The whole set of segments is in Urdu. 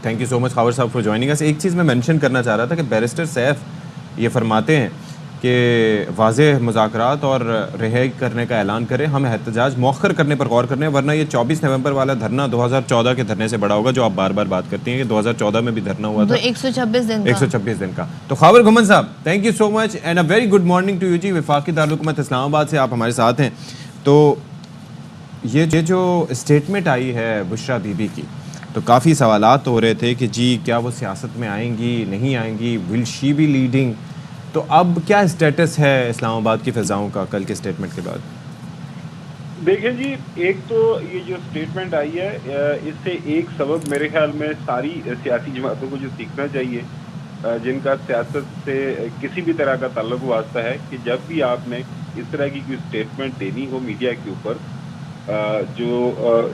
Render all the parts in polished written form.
تھینک یو سو مچ خاور صاحب فار جوائننگ اس. ایک چیز میں مینشن کرنا چاہ رہا تھا کہ بیرسٹر سیف یہ فرماتے ہیں کہ واضح مذاکرات اور رہائی کرنے کا اعلان کرے, ہم احتجاج مؤخر کرنے پر غور کرنے, ورنہ یہ 24 نومبر والا دھرنا 2014 کے دھرنے سے بڑا ہوگا, جو آپ بار بار بات کرتی ہیں کہ 2014 میں بھی دھرنا ہوا تھا 126 دن کا. تو خاور گھمن صاحب thank you so much and a very good morning to you جی. وفاقی دارالحکومت اسلام آباد سے آپ ہمارے ساتھ ہیں. تو یہ جو اسٹیٹمنٹ آئی ہے بشرا بی بی کی, تو کافی سوالات ہو رہے تھے کہ جی کیا وہ سیاست میں آئیں گی, نہیں آئیں گی, ول شی بی لیڈنگ. تو اب کیا اسٹیٹس ہے اسلام آباد کی فضاؤں کا کل کے اسٹیٹمنٹ کے بعد؟ دیکھیں جی, ایک تو یہ جو اسٹیٹمنٹ آئی ہے اس سے ایک سبب میرے خیال میں ساری سیاسی جماعتوں کو جو سیکھنا چاہیے, جن کا سیاست سے کسی بھی طرح کا تعلق واسطہ ہے, کہ جب بھی آپ نے اس طرح کی کوئی اسٹیٹمنٹ دینی ہو میڈیا کے اوپر, جو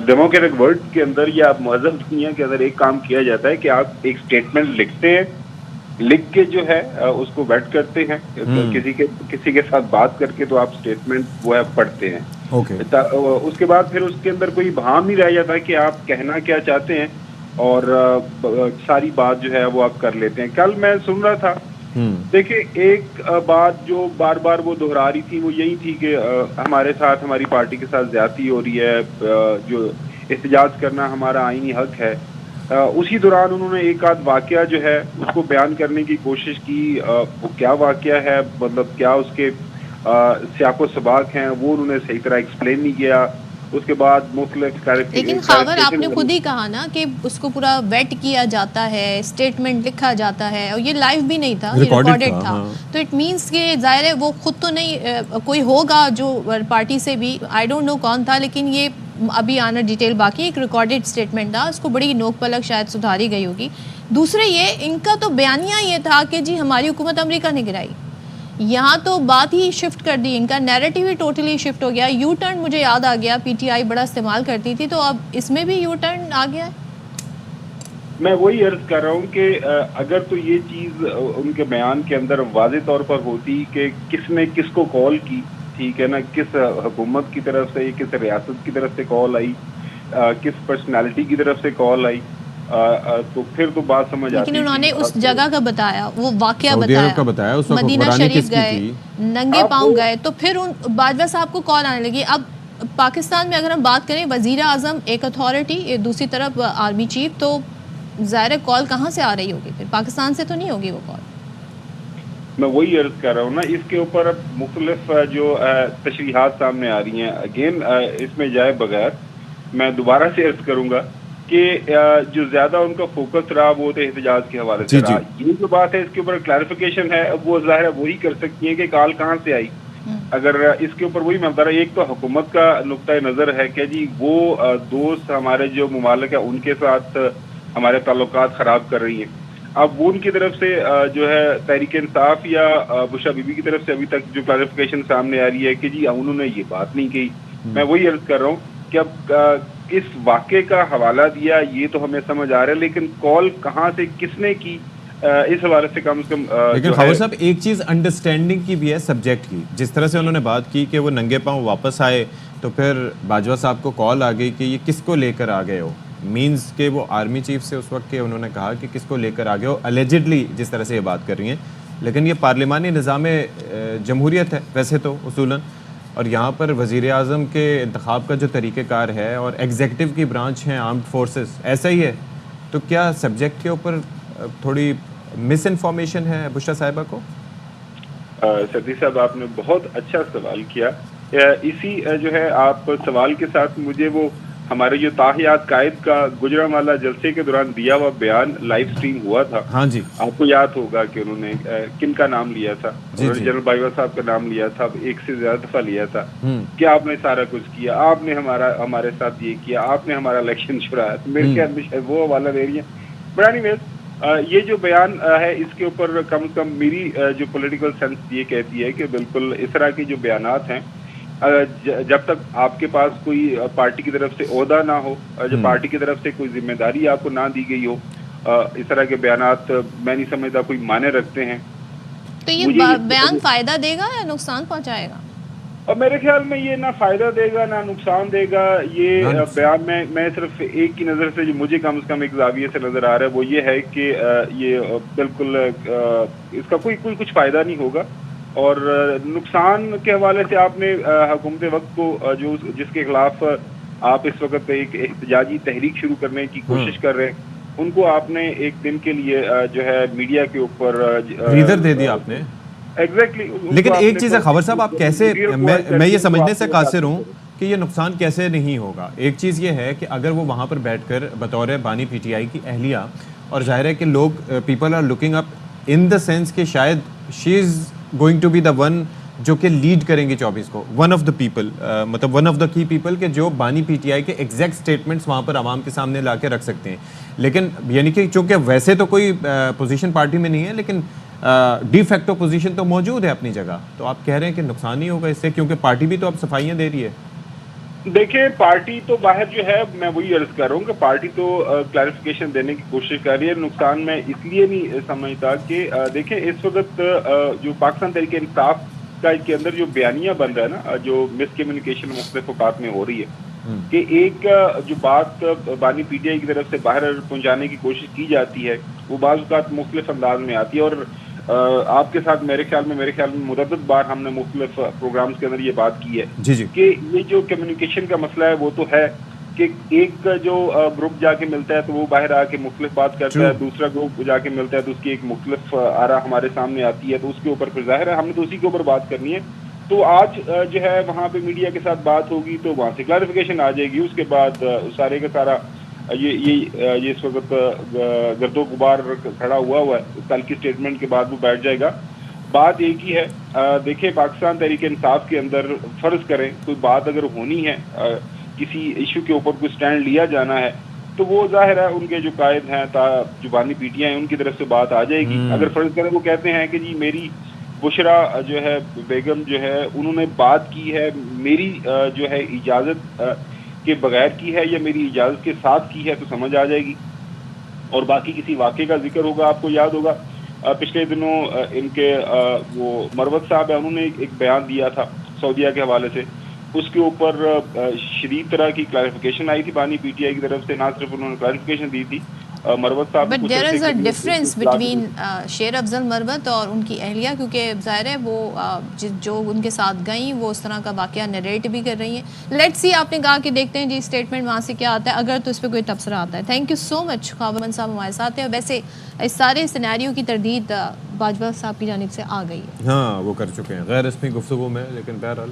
ڈیموکریٹک ورلڈ کے اندر یا مہذب دنیا کے اندر ایک کام کیا جاتا ہے کہ آپ ایک اسٹیٹمنٹ لکھتے ہیں, لکھ کے جو ہے اس کو ویٹ کرتے ہیں کسی کے ساتھ بات کر کے, تو آپ اسٹیٹمنٹ وہ ہے پڑھتے ہیں. اس کے بعد پھر اس کے اندر کوئی ابہام نہیں رہ جاتا کہ آپ کہنا کیا چاہتے ہیں, اور ساری بات جو ہے وہ آپ کر لیتے ہیں. کل میں سن رہا تھا, دیکھیں ایک بات جو بار بار وہ دہرا رہی تھی وہ یہی تھی کہ ہمارے ساتھ, ہماری پارٹی کے ساتھ زیادتی ہو رہی ہے, جو احتجاج کرنا ہمارا آئینی حق ہے. اسی دوران انہوں نے ایک آدھ واقعہ جو ہے اس کو بیان کرنے کی کوشش کی. وہ کیا واقعہ ہے, مطلب کیا اس کے سیاق و سباق ہیں, وہ انہوں نے صحیح طرح ایکسپلین نہیں کیا. اس کے بعد مختلف لیکن خاور آپ نے خود ہی کہا نا کہ اس کو پورا ویٹ کیا جاتا ہے, اسٹیٹمنٹ لکھا جاتا ہے, اور یہ لائیو بھی نہیں تھا, یہ ریکارڈڈ تھا. تو اٹ مینس کہ ظاہر ہے وہ خود تو نہیں, کوئی ہوگا جو پارٹی سے بھی, آئی ڈونٹ نو کون تھا, لیکن یہ ابھی آنا ڈیٹیل باقی. ایک ریکارڈڈ اسٹیٹمنٹ تھا, اس کو بڑی نوک پلک شاید سدھاری گئی ہوگی. دوسرے یہ ان کا تو بیانیہ یہ تھا کہ جی ہماری حکومت امریکہ نے گرائی. یہاں تو بات ہی شفٹ کر دی, ان کا نیریٹیو ہی ٹوٹلی شفٹ ہو گیا. یو ٹرن مجھے یاد آ گیا, پی ٹی آئی بڑا استعمال کرتی تھی, تو اب اس میں بھی یو ٹرن آ گیا ہے. میں وہی عرض کر رہا ہوں کہ اگر تو یہ چیز ان کے بیان کے اندر واضح طور پر ہوتی کہ کس نے کس کو کال کی, ٹھیک ہے نا, کس حکومت کی طرف سے, کس ریاست کی طرف سے کال آئی, کس پرسنالٹی کی طرف سے کال آئی, تو پھر تو بات سمجھ آتی. لیکن انہوں نے اس جگہ کا بتایا, وہ واقعہ بتایا, مدینہ شریف گئے, ننگے پاؤں گئے, تو پھر ان باجوہ صاحب کو کال آنے لگی. اب پاکستان میں اگر ہم بات کریں, وزیر اعظم ایک اتھارٹی, دوسری طرف آرمی چیف, تو ظاہر کال کہاں سے آ رہی ہوگی, پھر پاکستان سے تو نہیں ہوگی وہ کال. میں وہی عرض کر رہا ہوں نا, اس کے اوپر اب مختلف جو تشریحات سامنے آ رہی ہیں. اگین اس میں جائے بغیر میں دوبارہ سے عرض کروں گا کہ جو زیادہ ان کا فوکس رہا وہ تو احتجاج کے حوالے سے رہا. یہ جو بات ہے اس کے اوپر کلیریفیکیشن ہے, وہ ظاہر ہے وہی کر سکتی ہیں کہ کال کہاں سے آئی. اگر اس کے اوپر وہی میں بتا رہا, ایک تو حکومت کا نقطۂ نظر ہے کہ جی وہ دوست ہمارے جو ممالک ہیں ان کے ساتھ ہمارے تعلقات خراب کر رہی ہیں. اب وہ ان کی طرف سے جو ہے تحریک انصاف یا بشرا بی بی کی طرف سے ابھی تک جو کلیریفیکیشن سامنے آ رہی ہے کہ جی انہوں نے یہ بات نہیں کہی. میں وہی عرض کر رہا ہوں کہ اب اس واقعے کا حوالہ دیا یہ تو ہمیں سمجھ آ رہا ہے, لیکن کال کہاں سے کس نے کی اس حوالے سے کم سے کم. لیکن خاور صاحب ایک چیز انڈرسٹینڈنگ کی بھی ہے سبجیکٹ کی, جس طرح سے انہوں نے بات کی کہ وہ ننگے پاؤں واپس آئے, تو پھر باجوہ صاحب کو کال آ گئی کہ یہ کس کو لے کر آ گئے ہو, مینز کہ وہ آرمی چیف سے اس وقت کے انہوں نے کہا کہ کس کو لے کر آ گئے ہو, الیجڈلی جس طرح سے یہ بات کر رہی ہیں. لیکن یہ پارلیمانی نظام جمہوریت ہے ویسے تو اصولاً, اور یہاں پر وزیر اعظم کے انتخاب کا جو طریقہ کار ہے, اور ایگزیکٹو کی برانچ ہیں آرمڈ فورسز, ایسا ہی ہے. تو کیا سبجیکٹ کے اوپر تھوڑی مس انفارمیشن ہے بشرا صاحبہ کو؟ سردی صاحب آپ نے بہت اچھا سوال کیا. اسی جو ہے آپ سوال کے ساتھ مجھے وہ ہمارے جو تاحیات قائد کا گجرانوالہ جلسے کے دوران دیا ہوا بیان لائیو سٹریم ہوا تھا, ہاں جی, آپ کو یاد ہوگا کہ انہوں نے کن کا نام لیا تھا. جنرل باجوہ صاحب کا نام لیا تھا, ایک سے زیادہ دفعہ لیا تھا کہ آپ نے سارا کچھ کیا, آپ نے ہمارے ساتھ یہ کیا, آپ نے ہمارا الیکشن چھڑایا. تو میرے خیال میں شاید وہ حوالہ دے رہی ہیں. برانی ویز یہ جو بیان ہے اس کے اوپر کم از کم میری جو پولیٹیکل سینس یہ کہتی ہے کہ بالکل اس طرح کے جو بیانات ہیں, جب تک آپ کے پاس کوئی پارٹی کی طرف سے عہدہ نہ ہو, جب پارٹی کی طرف سے کوئی ذمہ داری آپ کو نہ دی گئی ہو, اس طرح کے بیانات میں نہیں سمجھتا کوئی معنی رکھتے ہیں. تو یہ بیان فائدہ دے گا یا نقصان پہنچائے گا؟ اور میرے خیال میں یہ نہ فائدہ دے گا نہ نقصان دے گا. یہ بیان میں صرف ایک کی نظر سے جو مجھے کم از کم ایک زاویے سے نظر آ رہا ہے وہ یہ ہے کہ یہ بالکل اس کا کوئی کچھ فائدہ نہیں ہوگا. اور نقصان کے حوالے سے آپ نے حکومت وقت کو جو جس کے خلاف آپ اس وقت ایک احتجاجی تحریک شروع کرنے کی کوشش کر رہے ہیں, ان کو آپ نے ایک دن کے لیے جو ہے میڈیا کے اوپر بریدر دے دیا آپ نے. ایگزیکٹلی. لیکن ایک چیز ہے خبر صاحب, آپ کیسے, میں یہ سمجھنے سے قاصر ہوں کہ یہ نقصان کیسے نہیں ہوگا. ایک چیز یہ ہے کہ اگر وہ وہاں پر بیٹھ کر بطور بانی پی ٹی آئی کی اہلیہ, اور ظاہر ہے کہ لوگ people are looking up in the sense کہ شاید she is going to be the one جو کہ لیڈ کریں گے 24 کو, ون آف دا پیپل, مطلب one of the key people کہ جو بانی پی ٹی آئی کے ایگزیکٹ اسٹیٹمنٹس وہاں پر عوام کے سامنے لا کے رکھ سکتے ہیں. لیکن یعنی کہ چونکہ ویسے تو کوئی پوزیشن پارٹی میں نہیں ہے, لیکن ڈی فیکٹو پوزیشن تو موجود ہے اپنی جگہ, تو آپ کہہ رہے ہیں کہ نقصان نہیں ہوگا اس سے, کیونکہ پارٹی بھی تو اب صفائیاں دے رہی ہے. دیکھیں پارٹی تو باہر جو ہے, میں وہی عرض کر رہا ہوں کہ پارٹی تو کلیریفیکیشن دینے کی کوشش کر رہی ہے. نقصان میں اس لیے نہیں سمجھتا کہ دیکھیں اس وقت جو پاکستان تحریک انصاف کا کے اندر جو بیانیہ بن رہا ہے نا, جو مس کمیونیکیشن مختلف اوقات میں ہو رہی ہے, کہ ایک جو بات بانی پی ٹی آئی کی طرف سے باہر پہنچانے کی کوشش کی جاتی ہے وہ بعض اوقات مختلف انداز میں آتی ہے. اور آپ کے ساتھ میرے خیال میں متعدد بار ہم نے مختلف پروگرامز کے اندر یہ بات کی ہے کہ یہ جو کمیونیکیشن کا مسئلہ ہے وہ تو ہے کہ ایک جو گروپ جا کے ملتا ہے تو وہ باہر آ کے مختلف بات کرتا ہے, دوسرا گروپ جا کے ملتا ہے تو اس کی ایک مختلف آرا ہمارے سامنے آتی ہے, تو اس کے اوپر پھر ظاہر ہے ہم نے تو اسی کے اوپر بات کرنی ہے. تو آج جو ہے وہاں پہ میڈیا کے ساتھ بات ہوگی تو وہاں سے کلیریفیکیشن آ جائے گی. اس کے بعد سارے کا سارا یہ اس وقت گرد و غبار کھڑا ہوا ہے, کل کی اسٹیٹمنٹ کے بعد وہ بیٹھ جائے گا. بات ایک ہی ہے, دیکھیں پاکستان تحریک انصاف کے اندر فرض کریں کوئی بات اگر ہونی ہے, کسی ایشو کے اوپر کوئی سٹینڈ لیا جانا ہے, تو وہ ظاہر ہے ان کے جو قائد ہیں جو بانی پی ٹی آئی ان کی طرف سے بات آ جائے گی. اگر فرض کریں وہ کہتے ہیں کہ جی میری بشرا جو ہے بیگم جو ہے انہوں نے بات کی ہے میری جو ہے اجازت کے بغیر کی ہے یا میری اجازت کے ساتھ کی ہے, تو سمجھ آ جائے گی. اور باقی کسی واقعے کا ذکر ہوگا, آپ کو یاد ہوگا پچھلے دنوں ان کے وہ مروت صاحب ہیں, انہوں نے ایک بیان دیا تھا سعودیہ کے حوالے سے, اس کے اوپر شدید طرح کی کلیریفیکیشن آئی تھی بانی پی ٹی آئی کی طرف سے. نہ صرف انہوں نے کلیریفیکیشن دی تھی مروت صاحب, but there is a difference between شیر افضل مروت اور ان کی اہلیہ, کیونکہ ظاہر ہے وہ جو ان کے ساتھ گئیں وہ اس طرح کا واقعہ نریٹ بھی کر رہی ہیں. لیٹس سی, آپ نے کہا کہ دیکھتے ہیں جی اسٹیٹمنٹ وہاں سے کیا آتا ہے, اگر تو اس پہ کوئی تبصرہ آتا ہے. تھینک یو سو مچ خواب امن صاحب ہمارے ساتھ ہیں. ویسے اس سارے سینیریو کی تردید باجوہ صاحب کی جانب سے آ گئی ہے. ہاں وہ کر چکے ہیں غیر رسمی گفتگو میں, لیکن بہرحال